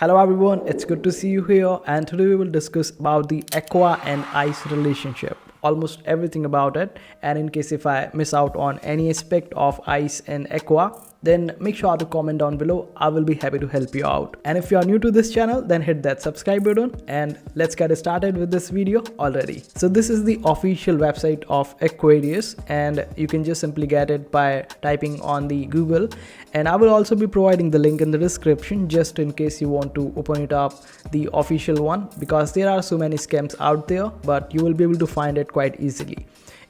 Hello everyone, it's good to see you here, and today we will discuss about the Aqua and ice relationship, almost everything about it. And in case if I miss out on any aspect of ice and Aqua, then make sure to comment down below. I will be happy to help you out. And if you are new to this channel, then hit that subscribe button and let's get started with this video already. So this is the official website of Aquarius, and you can just simply get it by typing on the Google, and I will also be providing the link in the description just in case you want to open it up, the official one, because there are so many scams out there, but you will be able to find it quite easily.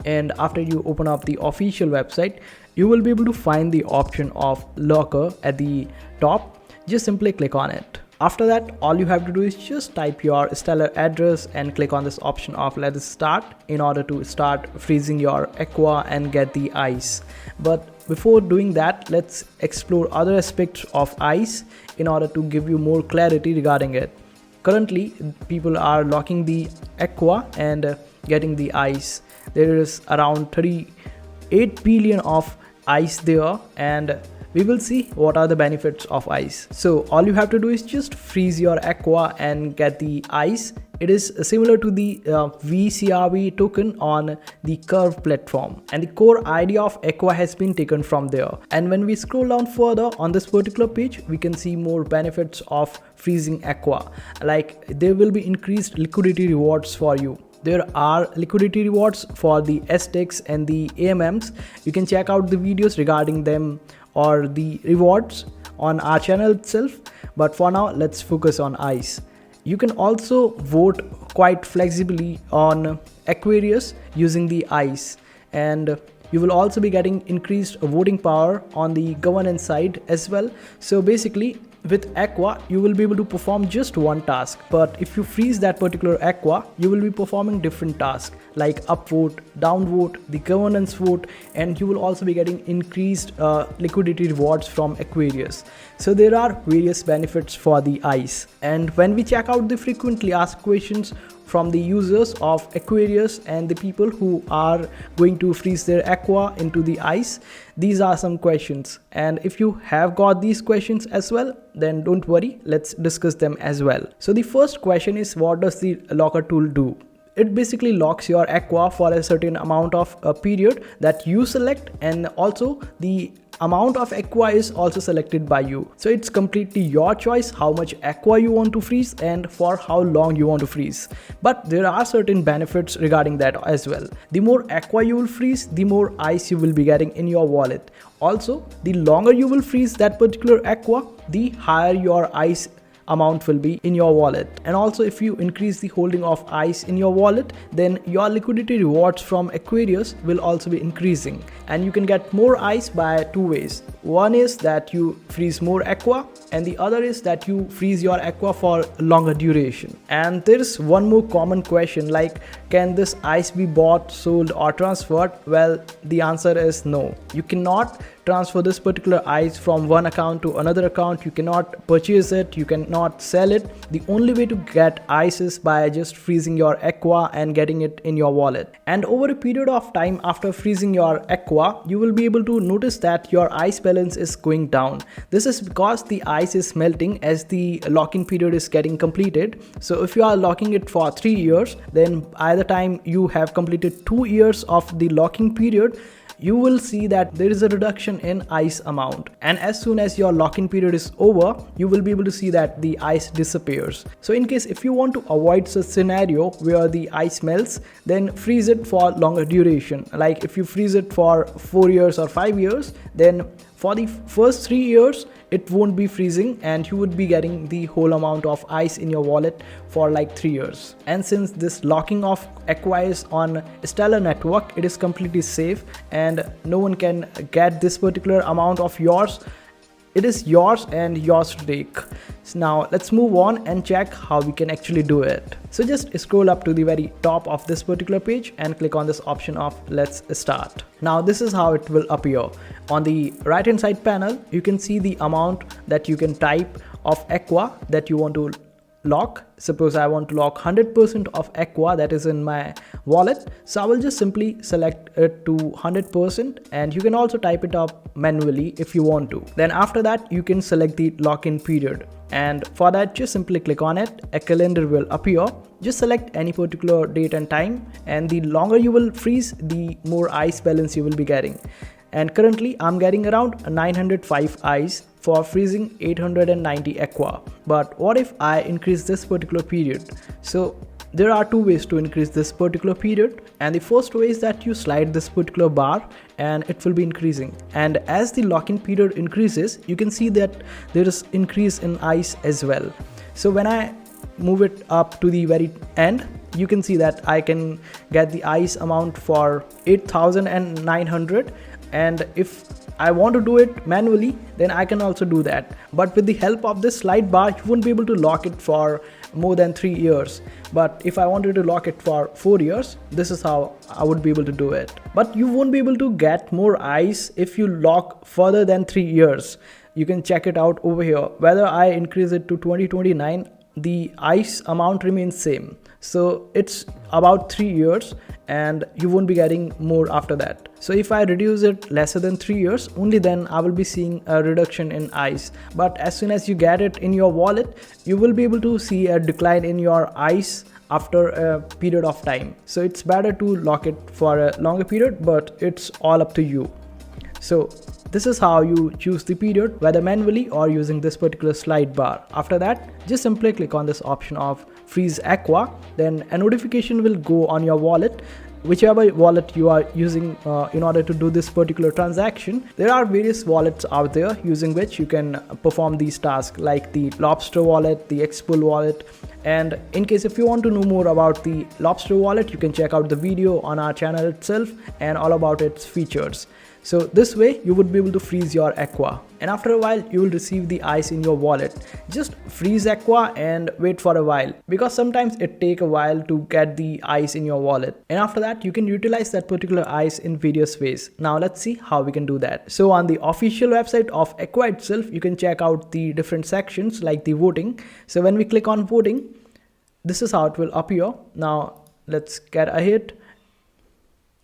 And after you open up the official website, you will be able to find the option of locker at the top. Just simply click on it. After that, all you have to do is just type your stellar address and click on this option of let's start in order to start freezing your Aqua and get the ice. But before doing that, let's explore other aspects of ice in order to give you more clarity regarding it. Currently, people are locking the Aqua and getting the ice. There is around 38 billion of ice there, and we will see what are the benefits of ice. So all you have to do is just freeze your Aqua and get the ice. It is similar to the VCRV token on the Curve platform, and the core idea of Aqua has been taken from there. And when we scroll down further on this particular page, we can see more benefits of freezing Aqua. Like there will be increased liquidity rewards for you. There are liquidity rewards for the STX and the AMMs. You can check out the videos regarding them or the rewards on our channel itself. But for now, let's focus on ice. You can also vote quite flexibly on Aquarius using the ice, and you will also be getting increased voting power on the governance side as well. So basically, with Aqua, you will be able to perform just one task, but if you freeze that particular Aqua, you will be performing different tasks like upvote, downvote, the governance vote, and you will also be getting increased liquidity rewards from Aquarius. So there are various benefits for the ice. And when we check out the frequently asked questions from the users of Aquarius and the people who are going to freeze their Aqua into the ice, these are some questions. And if you have got these questions as well, then don't worry, let's discuss them as well. So the first question is, what does the locker tool do? It basically locks your Aqua for a certain amount of a period that you select, and also the amount of Aqua is also selected by you. So it's completely your choice how much Aqua you want to freeze and for how long you want to freeze. But there are certain benefits regarding that as well. The more Aqua you will freeze, the more ice you will be getting in your wallet. Also, the longer you will freeze that particular Aqua, the higher your ice amount will be in your wallet. And also, if you increase the holding of ice in your wallet, then your liquidity rewards from Aquarius will also be increasing, and you can get more ice by two ways. One is that you freeze more Aqua, and the other is that you freeze your Aqua for longer duration. And there is one more common question, like, can this ice be bought, sold, or transferred? Well, the answer is no. You cannot transfer this particular ice from one account to another account. You cannot purchase it, you cannot sell it. The only way to get ice is by just freezing your Aqua and getting it in your wallet. And over a period of time after freezing your Aqua, you will be able to notice that your ice balance is going down. This is because the ice is melting as the lock-in period is getting completed. So if you are locking it for 3 years, then by the time you have completed 2 years of the locking period, you will see that there is a reduction in ice amount. And as soon as your lock-in period is over, you will be able to see that the ice disappears. So in case if you want to avoid such scenario where the ice melts, then freeze it for longer duration. Like if you freeze it for 4 years or 5 years, then for the first 3 years, it won't be freezing and you would be getting the whole amount of ice in your wallet for like 3 years. And since this locking of Aqua is on Stellar network, it is completely safe and no one can get this particular amount of yours. It is yours and yours to take. So now let's move on and check how we can actually do it. So just scroll up to the very top of this particular page and click on this option of let's start. Now this is how it will appear. On the right hand side panel, you can see the amount that you can type of Aqua that you want to lock. Suppose I want to lock 100% of Aqua that is in my wallet. So I will just simply select it to 100%, and you can also type it up manually if you want to. Then after that, you can select the lock-in period. And for that, just simply click on it. A calendar will appear. Just select any particular date and time, and the longer you will freeze, the more ice balance you will be getting. And currently I'm getting around 905 ice for freezing 890 Aqua. But what if I increase this particular period? So there are two ways to increase this particular period, and the first way is that you slide this particular bar and it will be increasing. And as the lock-in period increases, you can see that there is increase in ice as well. So when I move it up to the very end, you can see that I can get the ice amount for 8,900, and if I want to do it manually, then I can also do that. But with the help of this slide bar, you won't be able to lock it for more than 3 years. But if I wanted to lock it for 4 years, this is how I would be able to do it. But you won't be able to get more ice if you lock further than 3 years. You can check it out over here. Whether I increase it to 2029, the ice amount remains same. So it's about 3 years, and you won't be getting more after that. So if I reduce it lesser than 3 years, only then I will be seeing a reduction in ice. But as soon as you get it in your wallet, you will be able to see a decline in your ice after a period of time. So it's better to lock it for a longer period, but it's all up to you. So this is how you choose the period, whether manually or using this particular slide bar. After that, just simply click on this option of freeze Aqua. Then a notification will go on your wallet, whichever wallet you are using in order to do this particular transaction. There are various wallets out there using which you can perform these tasks, like the Lobstr wallet, the Expo wallet. And in case if you want to know more about the Lobstr wallet, you can check out the video on our channel itself and all about its features. So this way you would be able to freeze your Aqua, and after a while you will receive the ice in your wallet. Just freeze Aqua and wait for a while, because sometimes it takes a while to get the ice in your wallet. And after that, you can utilize that particular ice in various ways. Now let's see how we can do that. So on the official website of Aqua itself, you can check out the different sections like the voting. So when we click on voting, this is how it will appear. Now let's get ahead.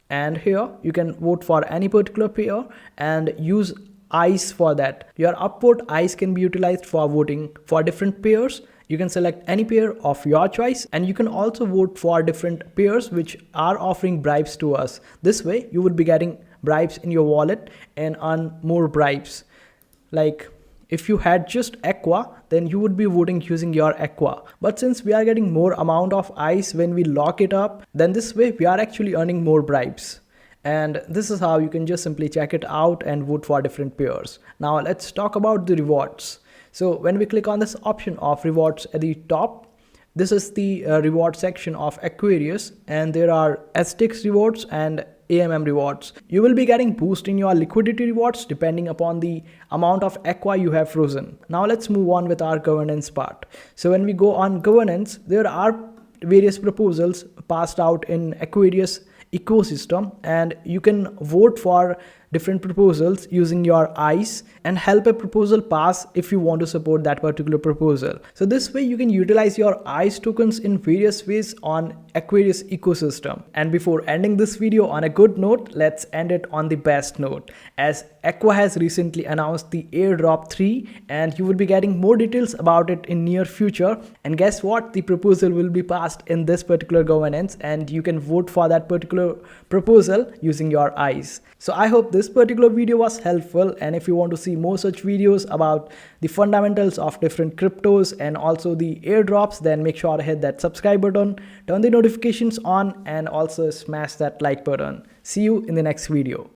And here you can vote for any particular pair and use ice for that. Your upvote ice can be utilized for voting for different pairs. You can select any pair of your choice, and you can also vote for different pairs which are offering bribes to us. This way you would be getting bribes in your wallet and earn more bribes. Like if you had just Aqua, then you would be voting using your Aqua. But since we are getting more amount of ice when we lock it up, then this way we are actually earning more bribes. And this is how you can just simply check it out and vote for different pairs. Now let's talk about the rewards. So when we click on this option of rewards at the top, this is the reward section of Aquarius, and there are STX rewards and AMM rewards. You will be getting boost in your liquidity rewards depending upon the amount of Aqua you have frozen. Now let's move on with our governance part. So when we go on governance, there are various proposals passed out in Aquarius ecosystem, and you can vote for different proposals using your ice and help a proposal pass if you want to support that particular proposal. So this way you can utilize your ice tokens in various ways on Aquarius ecosystem. And before ending this video on a good note, let's end it on the best note, as Aqua has recently announced the airdrop 3, and you will be getting more details about it in near future. And guess what, the proposal will be passed in this particular governance, and you can vote for that particular proposal using your ice. So I hope this particular video was helpful, and if you want to see more such videos about the fundamentals of different cryptos and also the airdrops, then make sure to hit that subscribe button, turn the notifications on, and also smash that like button. See you in the next video.